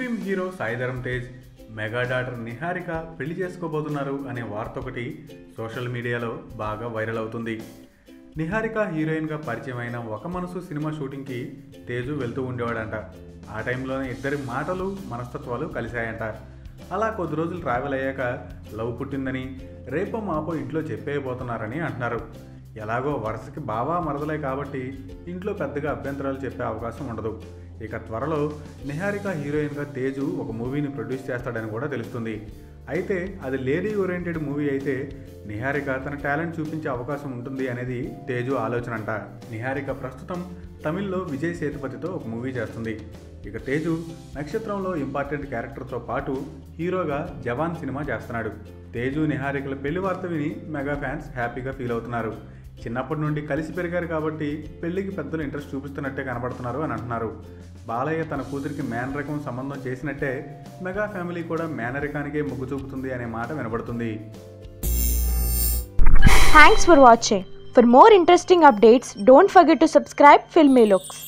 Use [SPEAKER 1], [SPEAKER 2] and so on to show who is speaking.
[SPEAKER 1] Supreme hero Sai Dharam Tej mega daughter Niharika పెళ్లి చేసుకోబోతున్నారు అనే వార్త ఒకటి సోషల్ మీడియాలో బాగా వైరల్ అవుతుంది. నిహారిక హీరోయిన్గా పరిచయమైన ఒక మనసు సినిమా షూటింగ్కి తేజు వెళ్తూ ఉండేవాడంట. ఆ టైంలోనే ఇద్దరి మాటలు మనస్తత్వాలు కలిశాయంట. అలా కొద్ది రోజులు ట్రావెల్ అయ్యాక లవ్ పుట్టిందని రేపో మాపో ఇంట్లో చెప్పేయబోతున్నారని అంటున్నారు. ఎలాగో వరుసకి బావా మరదలే కాబట్టి ఇంట్లో పెద్దగా అభ్యంతరాలు చెప్పే అవకాశం ఉండదు. ఇక త్వరలో నిహారిక హీరోయిన్గా తేజు ఒక మూవీని ప్రొడ్యూస్ చేస్తాడని కూడా తెలుస్తుంది. అయితే అది లేడీ ఓరియంటెడ్ మూవీ అయితే నిహారిక తన టాలెంట్ చూపించే అవకాశం ఉంటుంది అనేది తేజు ఆలోచన అంట. నిహారిక ప్రస్తుతం తమిళ్లో విజయ్ సేతుపతితో ఒక మూవీ చేస్తుంది. ఇక తేజు నక్షత్రంలో ఇంపార్టెంట్ క్యారెక్టర్తో పాటు హీరోగా జవాన్ సినిమా చేస్తున్నాడు. తేజు నిహారికల పెళ్లి వార్త విని మెగా ఫ్యాన్స్ హ్యాపీగా ఫీల్ అవుతున్నారు. చిన్నప్పటి నుండి కలిసి పెరిగారు కాబట్టి పెళ్లికి పెద్దలు ఇంట్రెస్ట్ చూపిస్తున్నట్టే కనబడుతున్నారు అని అంటున్నారు. బాలయ్య తన కూతురికి మేనరికం సంబంధం చేసినట్టే మెగా ఫ్యామిలీ కూడా మేనరికానికే మొగ్గు చూపుతుంది అనే మాట వినబడుతుంది.
[SPEAKER 2] Thanks for watching. For more interesting updates, don't forget to subscribe Filmy Looks.